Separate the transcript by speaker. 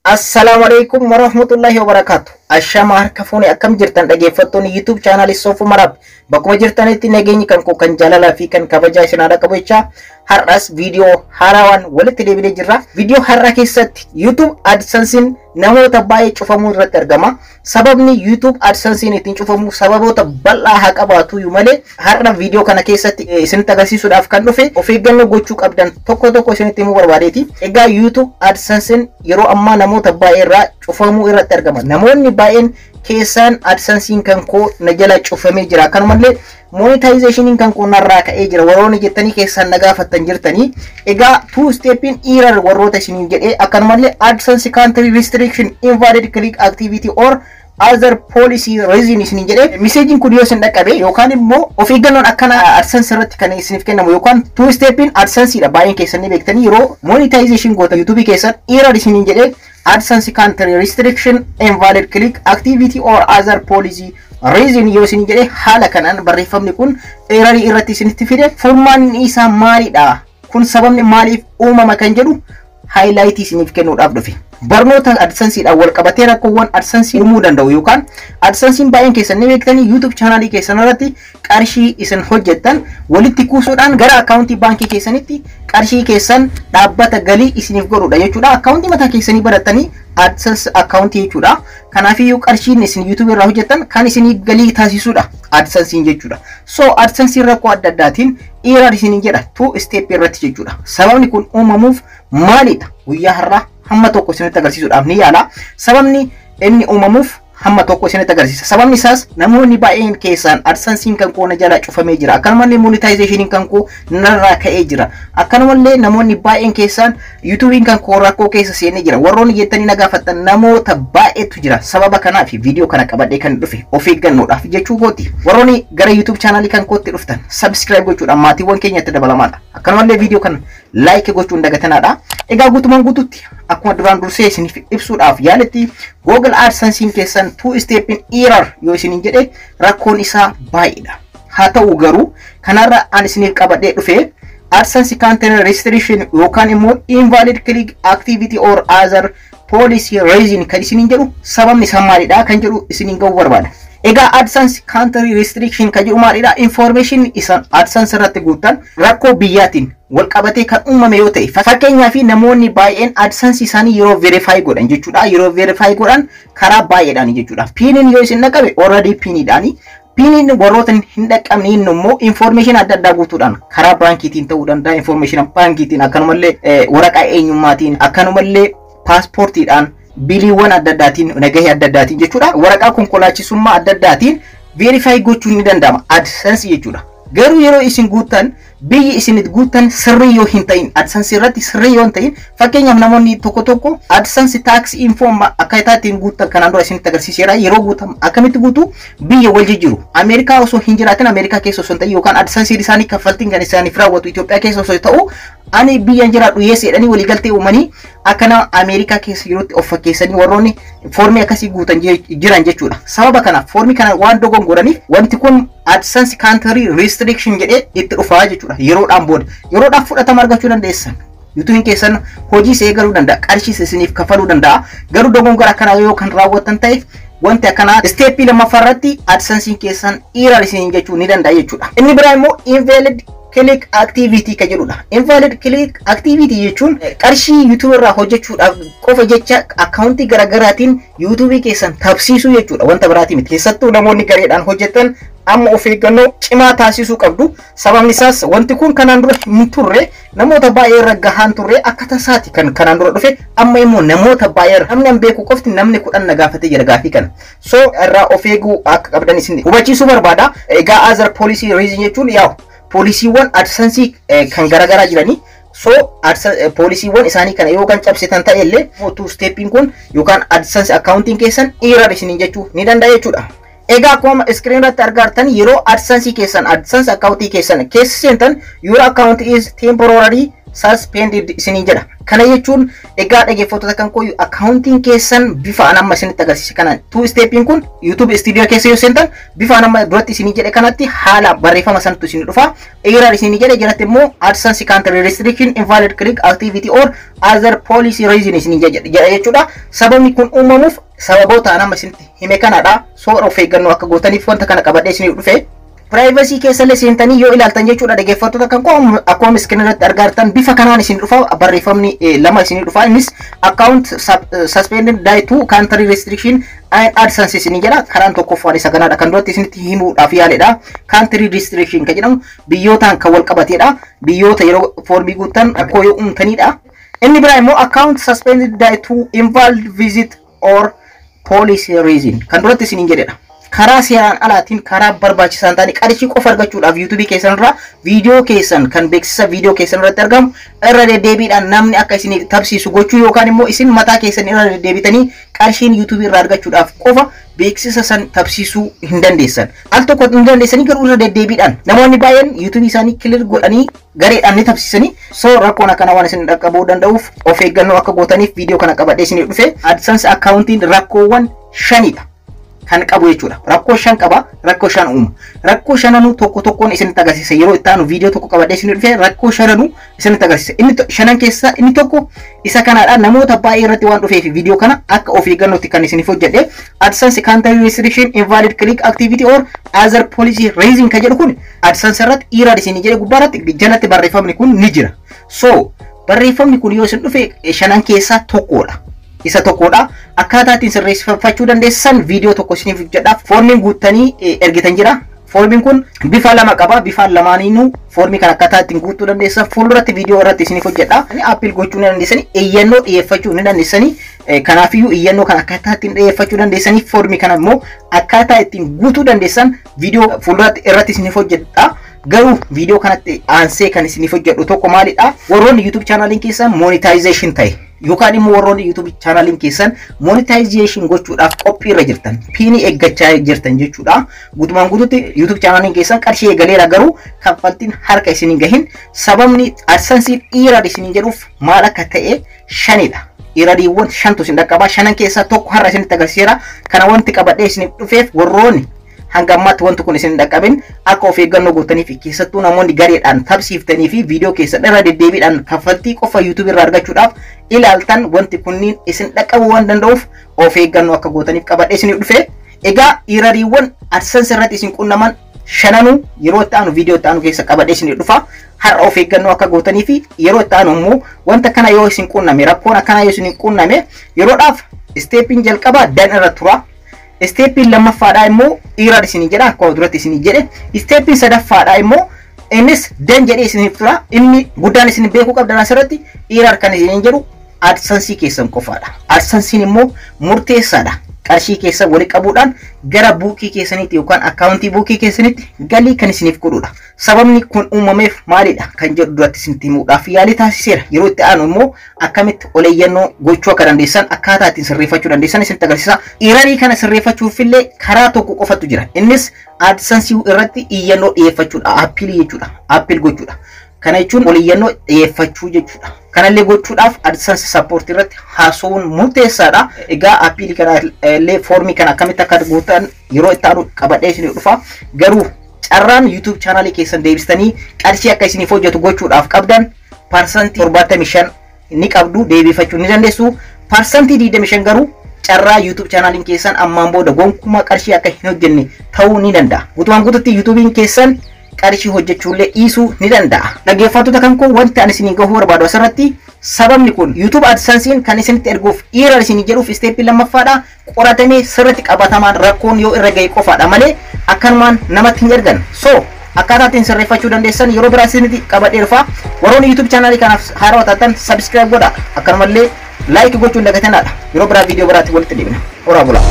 Speaker 1: Assalamualaikum warahmatullahi wabarakatuh. Ashama harka fuuni akkam jirtan dhaggeeffattoonni YouTube channel Soofuu Maraab. Bakkuma jirtanitti nageenyi kan koo kan jaalalaa fi kan kabajaa isin haadha qabachaa har'as viidiyoo haarawaan walitti deebinee jirra. Viidiyoo har'a keessatti YouTube AdSense namoota baay'ee cufamuu irratti argama. Sababni YouTube AdSense ittiin cufamu sababoota bal'aa haa qabaatu malee har'a viidiyoo kana keessatti isinitti agarsiisuudhaaf kan dhufe of eeggannoo gochuu qabdan tokko isinitti himuu barbaadeeti. Egaa YouTube AdSense yeroo ammaa namoota baay'ee irraa cufamuu irratti argama. Namoonni baay'een keessan AdSense kan koo na jala cufamee jira. Kanumallee monetization kan koo narraa ka'ee jira. Warroonni jettanii keessan na gaafattan jirtanii. Egaa two stepin error warroota isiniin jedhee akkanumallee AdSense country restriction invalid click activity or other policy reason isiniin jedhee messaging kun yoo isin dhaqqabe yookaan immoo of eeggannoon akkana AdSense irratti kan isiniif kennamu yookaan two stepin AdSense dha. Baay'een keessan ni beektanii yeroo monetization goota YouTube keessan error isiniin jedhee AdSense country restriction invalid click activity or other policy reason yoo isin jedhe haala kanaan barreeffamni kun error irratti isinitti fide furmaanni isaa maalidha? Kun sababni maaliif uumama kan jedhu highlight isiniif kennuudhaaf dhufe. Barnoota AdSense dhaan wal qabatee rakkoowwan AdSense uumuu danda'u yookaan AdSense baay'een keessan ni beektanii YouTube channel keessan irratti qarshii isin hojjettan walitti kuusuudhaan gara akkaawuntii baankii keessanitti qarshii keessan dhaabbata galii isiniif godhudha jechuudha. Akkaawuntii mataa keessanii barattanii AdSense akkaawuntii jechuudha. Kanaafiyyuu qarshiin isin YouTube irraa hojjettan kan isinii galii taasisudha AdSense jechuudha. So AdSense rakkoo adda addaatiin error isiniin jedha two step irratti jechuudha. Sababni kun uumamuuf maalidha? Guyyaa har'aa hamma tokko isinitti agarsiisuudhaaf ni yaala. Sababni inni uumamuuf hamma tokko isinitti agarsiisa. Sababni isaas namoonni baay'een keessan AdSense kan koo na jala cufamee jira. Akkanumallee monetization kan koo narraa ka'ee jira. Akkanumallee namoonni baay'een keessan YouTube kan koo rakkoo keessa seenee jira. Warroonni jettanii na gaafattan namoota baay'eetu jira. Sababa kanaaf viidiyoo kana qabadhee kan dhufe of eeggannoodhaaf jechuu kooti. Warroonni gara YouTube channel kan kootti dhuftan subscribe gochuudhaan maatiiwwan keenyatti dabalamaadha. Akkanumallee viidiyoo kana like gochuun dagatanaadha. Egaa guutumaan guututti akkuma duraan dursee isiniif ibsuudhaaf yaaletti Google AdSense keessan two stepin error yoo isiniin jedhe rakkoon isaa baay'eedha. Haa ta'u garuu kanarra an isiniif qabadhee dhufe AdSense country restriction yookaan immoo invalid click activity or other policy reason kan isiniin jedhu sababni isaa maalidha kan jedhu isiniin ga'uu barbaada. Egaa AdSense country restriction kan jedhu maalidha? Information isan AdSense irratti guutan rakkoo biyyaatiin wal qabatee kan uumame yoo ta'e fakkeenyaaf namoonni baay'een AdSense isaanii yeroo verify godhan jechuudha. Yeroo verify godhan karaa baay'eedhaan jechuudha. Pinin yoo isin dhaqqabe already pinidhaani. Pinin warroota hin dhaqqabne immoo information adda addaa guutuudhaan karaa baankiitiin ta'uu danda'a. Information baankiitiin akkanumallee waraqaa eenyummaatiin akkanumallee paaspoortiidhaan biliiwwan adda addaatiin nagahee adda addaatiin jechuudha. Waraqaa konkolaachisummaa adda addaatiin verify gochuun ni danda'ama AdSense jechuudha. Garuu yeroo isin guutan biyyi isinit guutan sirrii yoo hin ta'in AdSense irratti sirrii yoo hin ta'in fakkeenyaaf namoonni tokko AdSense tax info akkaataa ittiin guutan kanaan dura isinitti agarsiiseera. Yeroo guutan akkamitti guutu biyya wal jijjiiru. Ameerikaa osoo hin jiraatin Ameerikaa keessa osoo hin ta'in yookaan AdSense isaanii kaffaltiin kan isaaniif raawwatu Itoophiyaa keessa osoo ta'u ani biyyan jiraadhu yeesseedhanii waliigaltee uumanii akkana Ameerikaa keessa yerootti of fakkeessanii warroonni foormii akkasii guutan jiran jechuudha. Sababa kanaaf foormii kana waan dogongoraniif wanti kun AdSense country restriction jedhee itti dhufaa jechuudha. Yeroodhaan booda yeroodhaaf fudhatama argachuu dandeessan. YouTube keessan hojii see galuu danda'a, qarshii isiniif kafaluu danda'a. Garuu dogongora akkanaa yoo kan raawwatan ta'e wanti akkanaa step lammaffaa irratti AdSense keessan error isiniin jechuu ni danda'a jechuudha. Inni biraa immoo invalid click activity ka jedhudha. Invalid click activity jechuun qarshii YouTube irraa hojjechuudhaaf qofa jecha akkaawuntii garaagaraatiin YouTube keessan tabsiisuu jechuudha. Wanta biraati miti. Keessattuu namoonni gareedhaan hojjetan amma of eeggannoo cimaa taasisuu qabdu. Sababni isaas wanti kun kanaan dura hin turre namoota baay'ee irra gahaan turre akka tasaati kan kanaan dura dhufe amma immoo namoota baay'ee namni an beeku qofti namni 10 na gaafatee jira gaafii kana. So irraa of eeguu akka qabdan isin hubachiisuu barbaada. Egaa other policy reason jechuun yaa poolisiiwwan AdSense kan garagaraa jiranii. So poolisiiwwan isaanii kana yoo kan cabsitan ta'e illee two stepin kun yookaan AdSense accounting keessan error isiniin jechuu ni danda'a jechuudha. Egaa akkuma screen irratti argartan yeroo AdSense keessan AdSense accounting keessan keessa seentan your account is temporarily suspended isinii jedha. Kana jechuun egaa dhaggeeffattoota kan koo accounting keessan bifa anamma isinitti agarsiise kanaan two stepin kun YouTube studio keessa yoo seentan bifa anamma duratti isinii jedhe kanatti haala barreeffama sanatu isinii dhufa. Error isinii jedhe jalatti immoo AdSense country restriction invalid click activity or other policy reason isinii jedha jechuudha. Sababni kun uumamuuf sababoota anamma isinitti hime kanadha. So of eeggannoo akka gootaniif wanta kana qabadhee isinii dhufe. Privacy keessallee seentanii yoo ilaaltan jechuudha dhaggeeffattoota kan koo akkuma screen irratti argartan bifa kanaan isin dhufa barreeffamni lama isin dhufa. Innis account suspended due to country restriction and AdSense isin jedha. Karaan tokkoffaan isa kanaadha kan duratti isinitti himuudhaaf yaaledha. Country restriction kan jedhamu biyyootaan kan wal qabateedha. Biyyoota yeroo foormii guutan rakkoo yoo uumtanidha. Inni biraa immoo account suspended due to invalid visit or policy reason kan duratti isin jedhedha. Karaa seeraan alaatiin karaa barbaachisaa ta'anii qarshii qofa argachuudhaaf YouTube keessan irraa viidiyoo keessan kan beeksisa viidiyoo keessan irratti argamu irra deddeebiidhaan namni akka isin tabsiisu gochuu yookaan immoo isin mataa keessan irra deddeebitanii qarshiin YouTube irraa argachuudhaaf qofa beeksisa san tabsiisuu hin dandeessan. Al tokko hin dandeessanii garuu irra deddeebiidhaan namoonni baay'een YouTube isaanii clear godhanii gareedhaan ni tabsiisanii. So rakkoon akkana waan isin dhaqqabuu danda'uuf of eeggannoo akka gootaniif viidiyoo kana qabadhee isin dhufe. AdSense accounting rakkoowwan 5dha. Kan qabu jechuudha. Rakkoo 5 qaba, rakkoo 5 uuma. Rakkoo 5 tokko tokkoon isinitti agarsiisa. Yeroo itti aanu viidiyoo tokko qabadhee isin dhufe rakkoo 5 isinitti agarsiisa. Inni 5 keessaa inni tokko isa kanaadha. Namoota baay'ee irratti waan dhufeef viidiyoo kana akka of eeggannootti kan isiniif hojjedhe. AdSense country restriction invalid click activity or other policy reason kan jedhu kun AdSense irratti error isin jedhe gubbaarratti jalatti barreeffamni kun ni jira. So barreeffamni kun yoo isin dhufe 5 keessaa tokkodha. Isa tokkodha. Akkaataa ittiin sirreeffachuu dandeessan viidiyoo tokko isiniif hojjedhaaf foormiin guuttanii ergitan jira. Foormiin kun bifa lama qaba. Bifa lamaaniinuu foormii kan akkaataa ittiin guutuu dandeessan fuulduratti viidiyoo irratti isiniif hojjedha. Appil gochuu ni dandeessanii, iyyannoo dhiyeeffachuu ni dandeessanii. Kanaafiyyuu iyyannoo kan akkaataa ittiin dhiyeeffachuu dandeessanii foormii kana immoo akkaataa ittiin guutuu dandeessan viidiyoo fuulduratti irratti isiniif hojjedha. Garuu viidiyoo kanatti aansee kan isiniif hojjedhu tokko maalidha? Warroonni YouTube channeliin keessan monetization ta'e yookaan immoo warroonni YouTube channeliin keessan monetization gochuudhaaf qophii irra jirtan, piinii eeggachaa jirtan jechuudha. Guutumaan guutuutti YouTube channeliin keessan qarshii eegaleera garuu kaffaltiin harka isiniin gahin. Sababni AdSense error isiniin jedhuuf maal akka ta'e 5dha. Erroriiwwan 5tu isin dhaqqaba. 5 keessaa tokko har'a isinitti agarsiiseera. Kana wanti qabadhee isiniif dhufeef warroonni hanga ammaatti wanti kun isin dhaqqabin akka of eeggannoo gootaniif keessattuu namoonni gareedhaan tabsiiftanii fi viidiyoo keessan irra deddeebiidhaan kaffaltii qofa YouTube irraa argachuudhaaf ilaaltan wanti kunniin isin dhaqqabuu waan danda'uuf of eeggannoo akka gootaniif qabadhee isiniif dhufe. Egaa erroriiwwan AdSense irratti isin qunnaman 5 yeroo itti aanu viidiyoo itti aanu keessa qabadhee isiniif dhufa. Har'a of eeggannoo akka gootanii fi yeroo itti aanu immoo wanta kana yoo isin qunname rakkoon akkana yoo isin qunname yeroodhaaf steepin jalqaba dan irra tura. Steepin lammaffaadhaa immoo error isinii jedha akkuma duratti isinii jedhe. Steepin sadaffaadhaa immoo innis dan jedhee isiniif tura. Inni guddaan isin beekuu qabdan asirratti error kan isin jedhu AdSense keessan qofaadha. AdSense immoo murteessaadha. Qarshii keessan wali qabuudhaan gara buukii keessanitti yookaan accountii buukii keessanitti galii kan isiniif godhudha. Sababni kun uumameef maalidha kan jedhu duratti isinitti himuudhaaf yaalii taasiseera. Yeroo itti aanu immoo akkamitti oleeyyannoo gochuu akka dandeessan akkaataa ittiin sirreeffachuu dandeessan isinitti agarsiisa. Errorii kana sirreeffachuufillee karaa tokko qofatu jira. Innis AdSense irratti iyyannoo dhiyeeffachuudha. Appilii jechuudha. Appil gochuudha. Kana jechuun oleeyyannoo dhiyeeffachuu jechuudha. Kanallee gochuudhaaf AdSense support irratti haasawuun murteessaadha. Egaa appilii kana illee foormii kana akkamitti akka guutan yeroo itti aanu qabadhee isiniif dhufa. Garuu carraan YouTube channelii keessan deebistanii qarshii akka isiniif hojjetu gochuudhaaf qabdan parsantii 75 ni qabdu deebifachuu ni dandeessu. Parsantii 25 garuu carraa YouTube channeliin keessan ammaan booda gonkumaa qarshii akka hin hojjenne ta'uu ni danda'a. Guutumaan guututti YouTubein keessan qarshii hojjechuullee dhiisuu ni danda'a. Dhaggeeffattoota kan kun wanti ani isinii gahuu barbaadu asirratti sababni kun YouTube AdSense kan isinitti erguuf error isinii jedhuuf steepii lammaffaadha. Qoratamee sirriitti qabatamaan rakkoon yoo irra ga'e qofaadha malee akkanumaan namatti hin ergan. So akkaataa ittiin sirreeffachuu dandeessan yeroo biraa isinitti qabadhee dhufa. Warroonni YouTube channelii kanaaf haarawaa taatan subscribe godhaa. Akkanumallee like gochuun dagatinadha. Yeroo biraa viidiyoo biraatti walitti deebina. Horaa bulaa.